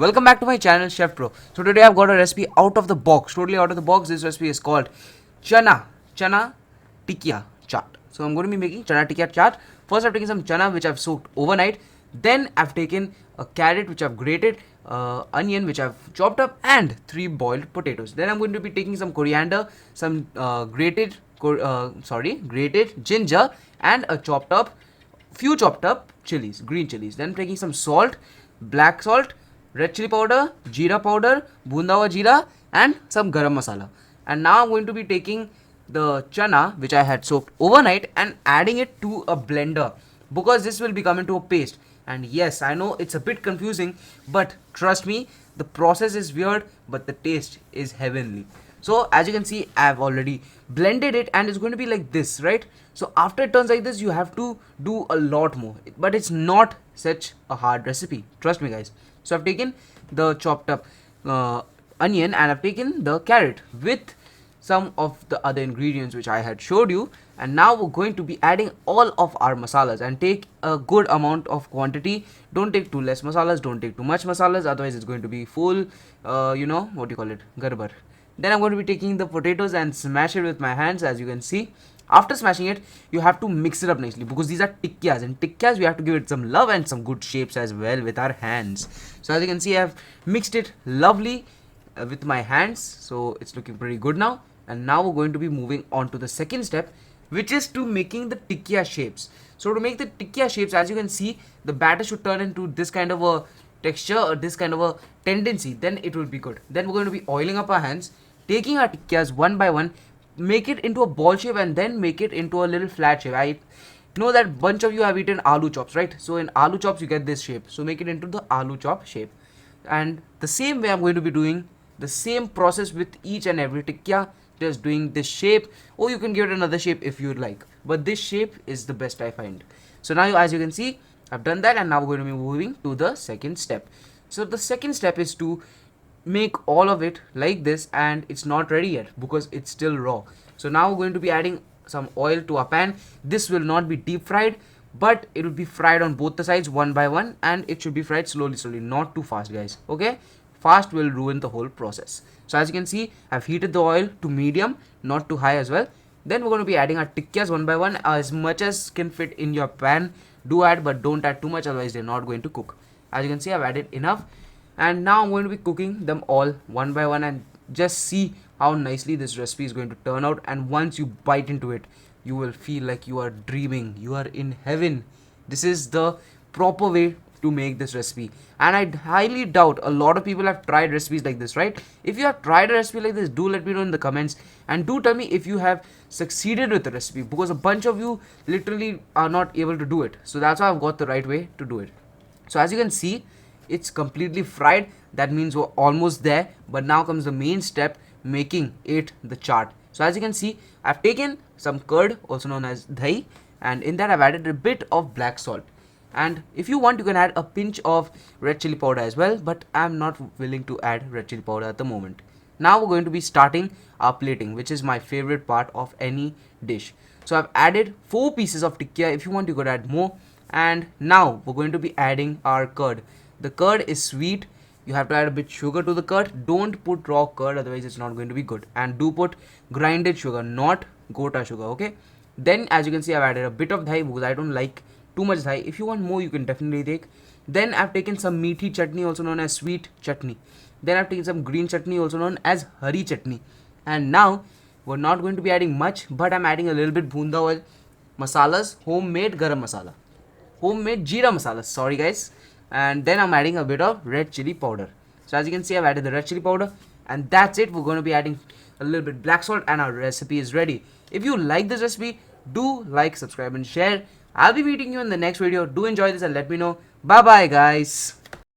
Welcome back to my channel Chef Pro. So today I've got a recipe out of the box, totally out of the box. This recipe is called Chana tikki chaat. So I'm going to be making Chana tikki chaat. First I've taken some chana which I've soaked overnight. Then I've taken a carrot which I've grated, onion which I've chopped up, and 3 boiled potatoes. Then I'm going to be taking some coriander, some grated ginger, and a few chopped up chilies, green chilies. Then taking some salt, black salt, red chili powder, jeera powder, bundawa jeera, and some garam masala. And now I'm going to be taking the chana which I had soaked overnight and adding it to a blender because this will become into a paste. And yes, I know it's a bit confusing, but trust me, the process is weird, but the taste is heavenly. So as you can see, I've already blended it and it's going to be like this, right? So after it turns like this, you have to do a lot more, but it's not such a hard recipe, trust me guys. So I've taken the chopped up onion and I've taken the carrot with some of the other ingredients which I had showed you, and now we're going to be adding all of our masalas and take a good amount of quantity. Don't take too less masalas, don't take too much masalas, otherwise it's going to be full what do you call it, garbar. Then I'm going to be taking the potatoes and smash it with my hands. As you can see, after smashing it, you have to mix it up nicely because these are tikkiyas, and tikkiyas we have to give it some love and some good shapes as well with our hands. So as you can see, I've mixed it lovely with my hands, so it's looking pretty good now. And now we're going to be moving on to the second step, which is to making the tikkiya shapes. So to make the tikkiya shapes, as you can see, the batter should turn into this kind of a texture or this kind of a tendency, then it will be good. Then we're going to be oiling up our hands, taking our tikkiyas one by one, make it into a ball shape and then make it into a little flat shape. I know that bunch of you have eaten aloo chops, right? So in aloo chops you get this shape, so make it into the aloo chop shape. And the same way I'm going to be doing the same process with each and every tikkiya, just doing this shape, or you can give it another shape if you like, but this shape is the best I find. So now as you can see, I've done that, and now we're going to be moving to the second step. So the second step is to make all of it like this, and it's not ready yet because it's still raw. So now we're going to be adding some oil to our pan. This will not be deep fried, but it will be fried on both the sides one by one, and it should be fried slowly, not too fast guys, okay? Fast will ruin the whole process. So as you can see, I've heated the oil to medium, not too high as well. Then we're going to be adding our tikkiyas one by one, as much as can fit in your pan. Do add, but don't add too much, otherwise they're not going to cook. As you can see, I've added enough, and now I'm going to be cooking them all one by one, and just see how nicely this recipe is going to turn out. And once you bite into it, you will feel like you are dreaming, you are in heaven. This is the proper way to make this recipe, and I highly doubt a lot of people have tried recipes like this, right? If you have tried a recipe like this, do let me know in the comments, and do tell me if you have succeeded with the recipe, because a bunch of you literally are not able to do it. So that's why I've got the right way to do it. So as you can see, it's completely fried. That means we're almost there, but now comes the main step, making it the chaat. So as you can see, I've taken some curd, also known as dahi, and in that I've added a bit of black salt. And if you want, you can add a pinch of red chili powder as well, but I'm not willing to add red chili powder at the moment. Now we're going to be starting our plating, which is my favorite part of any dish. So I've added 4 pieces of tikkiya. If you want, you could add more. And now we're going to be adding our curd. The curd is sweet. You have to add a bit sugar to the curd. Don't put raw curd, otherwise it's not going to be good. And do put grinded sugar, not gota sugar, okay? Then as you can see, I've added a bit of dahi because I don't like too much dahi. If you want more, you can definitely take. Then I've taken some meaty chutney, also known as sweet chutney. Then I've taken some green chutney, also known as hari chutney. And now we're not going to be adding much, but I'm adding a little bit bhunda oil, masalas, homemade garam masala, homemade jeera masala, sorry guys. And then I'm adding a bit of red chili powder. So as you can see, I've added the red chili powder, and that's it. We're going to be adding a little bit black salt, and our recipe is ready. If you like this recipe, do like, subscribe and share. I'll be meeting you in the next video. Do enjoy this and let me know. Bye bye guys.